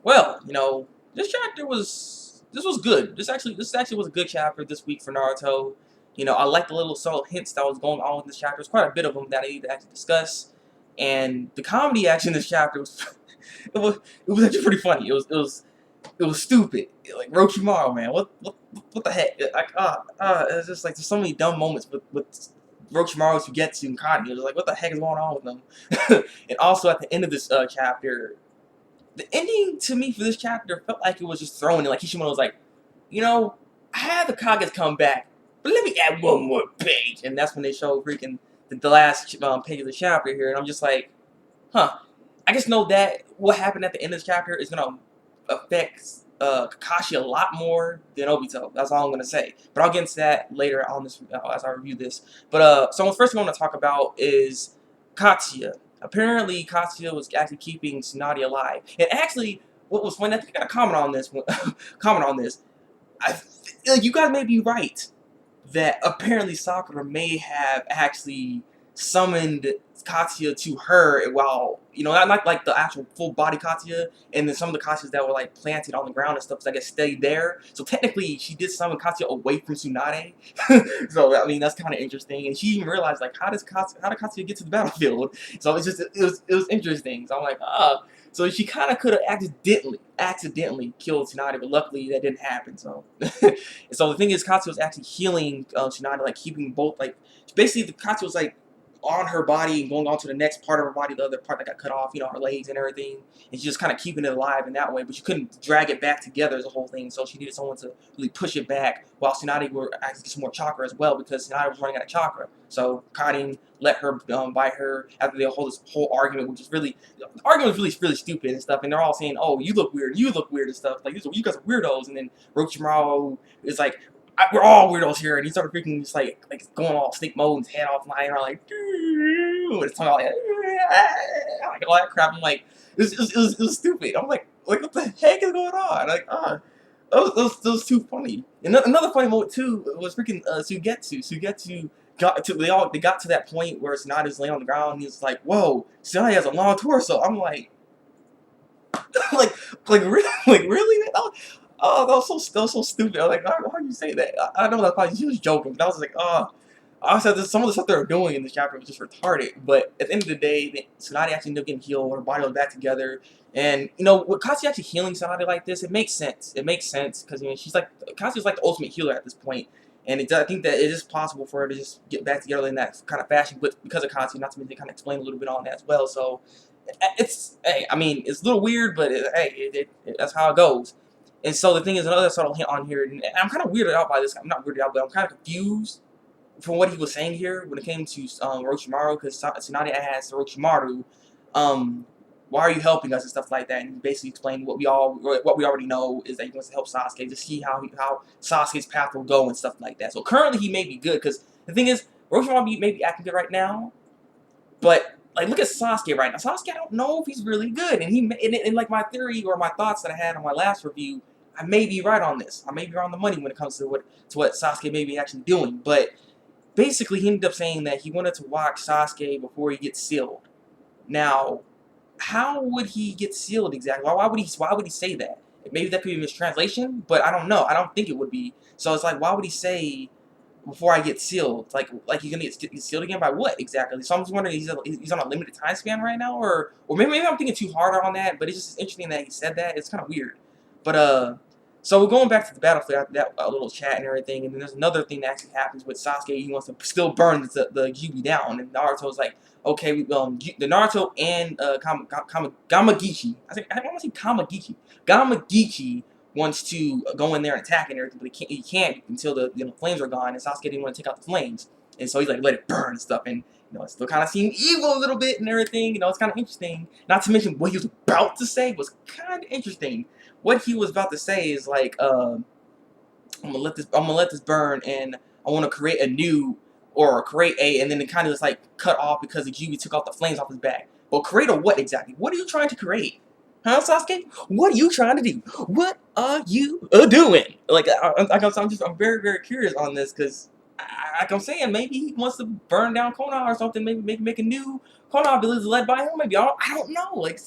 Well, this was good. This actually was a good chapter this week for Naruto. I like the little subtle hints that was going on with this chapter. There's quite a bit of them that I need to actually discuss. And the comedy action in this chapter was it was actually pretty funny. It was stupid. Like Orochimaru, man. What the heck? It's just like there's so many dumb moments with Orochimaru to get to and Kanye. It was like, what the heck is going on with them? And also at the end of this chapter, the ending to me for this chapter felt like it was just thrown in. Like Kishimoto was like, I had the Kages come back, but let me add one more page. And that's when they show freaking the last page of the chapter here. And I'm just like, huh. I just know that what happened at the end of this chapter is going to affect Kakashi a lot more than Obito. That's all I'm going to say. But I'll get into that later on this as I review this. But so the first thing I want to talk about is Katsuya. Apparently, Katsuya was actually keeping Tsunade alive. And actually, what was funny, I think I got to comment on this. Comment on this. You guys may be right that apparently Sakura may have actually summoned Katsuya to her while, not like the actual full body Katsuya, and then some of the Katsuyas that were like planted on the ground and stuff, so I guess stayed there. So technically, she did summon Katsuya away from Tsunade. So I mean, that's kind of interesting. And she even realized like, how did Katsuya get to the battlefield? So it was interesting. So I'm like, so she kind of could have accidentally killed Tsunade, but luckily that didn't happen. So, and so the thing is, Katsuya was actually healing Tsunade, like keeping both, like basically the Katsuya was like on her body and going on to the next part of her body, the other part that got cut off, her legs and everything, and she just kind of keeping it alive in that way. But she couldn't drag it back together as a whole thing, so she needed someone to really push it back. While Tsunade were actually get some more chakra as well, because Tsunade was running out of chakra. So Karin let her buy her after they hold this whole argument, which is really the argument was really stupid and stuff. And they're all saying, "Oh, you look weird and stuff. Like you guys are weirdos." And then Orochimaru is like, we're all weirdos here, and he started freaking just like going all snake mode and his head off flying around like, with his tongue out like all that crap. I'm like, it was stupid. I'm like what the heck is going on? Like, that was too funny. And another funny moment too was freaking Sugetsu. Sugetsu they got to that point where Tsunade's laying on the ground, and he's like, whoa, Tsunade has a long torso. I'm like, like, really, like really, man? That was so stupid. I was like, why do you say that? I know that probably she was joking, but I was like, I said some of the stuff they were doing in this chapter was just retarded. But at the end of the day, Tsunade actually ended up getting healed. Her body was back together, and with Katsuya actually healing Tsunade like this, it makes sense. It makes sense because she's like Katsuya's like the ultimate healer at this point. And I think that it is possible for her to just get back together in that kind of fashion, but because of Katsuya, not to mention they kind of explain a little bit on that as well. So hey, I mean, it's a little weird, but that's how it goes. And so the thing is, another subtle hint on here, and I'm kind of weirded out by this. I'm not weirded out, but I'm kind of confused from what he was saying here when it came to Orochimaru, because Tsunade asked Orochimaru, why are you helping us and stuff like that, and he basically explained what we already know is that he wants to help Sasuke to see how Sasuke's path will go and stuff like that. So currently he may be good, because the thing is, Orochimaru may be acting good right now, but like, look at Sasuke right now. Sasuke, I don't know if he's really good, and like my theory or my thoughts that I had on my last review, I may be right on this. I may be on the money when it comes to what Sasuke may be actually doing. But basically, he ended up saying that he wanted to watch Sasuke before he gets sealed. Now, how would he get sealed exactly? Why would he say that? Maybe that could be a mistranslation, but I don't know. I don't think it would be. So it's like, why would he say before I get sealed? Like he's gonna get sealed again by what exactly? So I'm just wondering, he's on a limited time span right now, or maybe I'm thinking too hard on that. But it's just interesting that he said that. It's kind of weird. But so we're going back to the battlefield after that little chat and everything, and then there's another thing that actually happens with Sasuke. He wants to still burn the Yubi down, and Naruto's like, okay, the Naruto and Gamagichi. I want to say Kamagichi. Gamagichi wants to go in there and attack and everything, but he can't until the flames are gone, and Sasuke didn't want to take out the flames, and so he's like, let it burn and stuff, and it still kind of seemed evil a little bit and everything. It's kind of interesting. Not to mention what he was about to say was kind of interesting. What he was about to say is like, I'm gonna let this burn, and I want to create a new, or create a, and then it kind of just like cut off because the Yubi took off the flames off his back. But create a what exactly? What are you trying to create? Huh, Sasuke? What are you trying to do? What are you doing? Like, I'm very, very curious on this, because, like I'm saying, maybe he wants to burn down Konoha or something. Maybe make a new Konoha village led by him. Maybe I don't know. Like,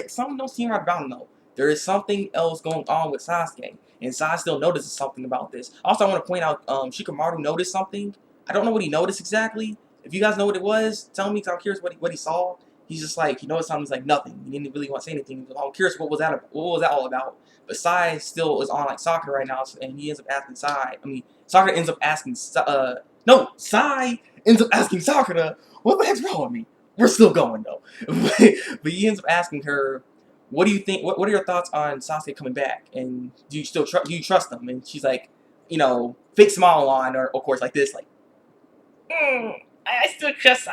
some don't seem right about him though. there is something else going on with Sasuke, and Sai still notices something about this. Also, I want to point out, Shikamaru noticed something. I don't know what he noticed exactly. If you guys know what it was, tell me, because I'm curious what he saw. He's just like, he noticed something. He's like, nothing. He didn't really want to say anything. I'm curious what was that all about. But Sai still is on like Sakura right now, and he ends up asking Sai. I mean, Sakura ends up asking. No, Sai ends up asking Sakura, "What the heck's wrong with me?" We're still going though. But he ends up asking her, "What do you think? What are your thoughts on Sasuke coming back? And do you still do you trust him?" And she's like, fake smile on, or of course like this, like, I still trust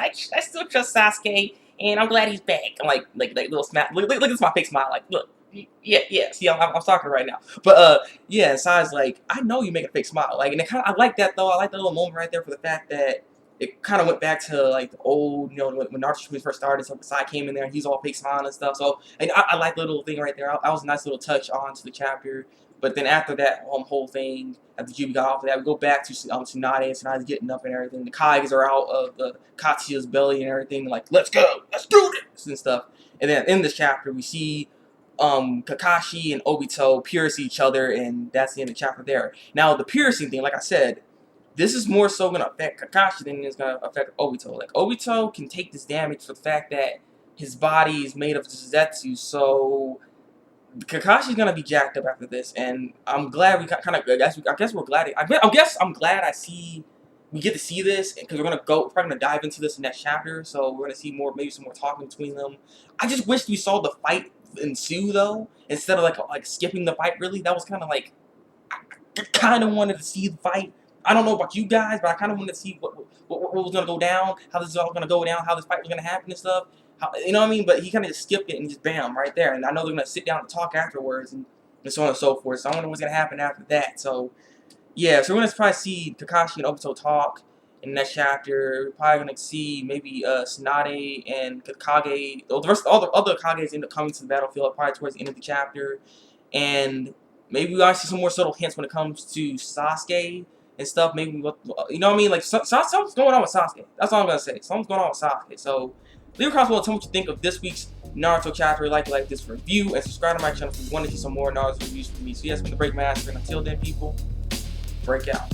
Sasuke, and I'm glad he's back. I'm like little smile. Look at this, my fake smile. Like, look, yeah. See, I'm talking right now. But yeah, Sai's like, I know you make a fake smile. Like, and I like that though. I like that little moment right there for the fact that it kind of went back to like the old, when Naruto first started. So Sai came in there and he's all fake smiling and stuff. So and I like the little thing right there. That was a nice little touch onto the chapter. But then after that whole thing, after Jubi got off of that, we go back to Tsunade, and Tsunade's getting up and everything. The Kages are out of the Katsuya's belly and everything, like, let's go, let's do this, and stuff. And then in this chapter, we see Kakashi and Obito pierce each other, and that's the end of the chapter there. Now, the piercing thing, like I said, this is more so going to affect Kakashi than it's going to affect Obito. Like, Obito can take this damage for the fact that his body is made of Zetsu, so Kakashi's gonna be jacked up after this, and I'm glad we kind of. I guess we're glad. I'm glad we get to see this, because we're probably gonna dive into this in next chapter. So we're gonna see maybe some more talking between them. I just wish we saw the fight ensue though, instead of like skipping the fight. Really, that was kind of like, I kind of wanted to see the fight. I don't know about you guys, but I kind of wanted to see what was gonna go down, how this is all gonna go down, how this fight was gonna happen and stuff. You know what I mean? But he kind of just skipped it and just bam, right there. And I know they're going to sit down and talk afterwards and so on and so forth. So I wonder what's going to happen after that. So, yeah. So we're going to probably see Kakashi and Obito talk in the next chapter. We're probably going to see maybe Tsunade and Kage. All the other Kages end up coming to the battlefield probably towards the end of the chapter. And maybe we might see some more subtle hints when it comes to Sasuke and stuff. Maybe, you know what I mean? Like, something's going on with Sasuke. That's all I'm going to say. Something's going on with Sasuke. So, leave a comment below, tell me what you think of this week's Naruto chapter. Like this review, and subscribe to my channel if you want to see some more Naruto reviews from me. So yes, I'm the Break Master, and until then, people, break out.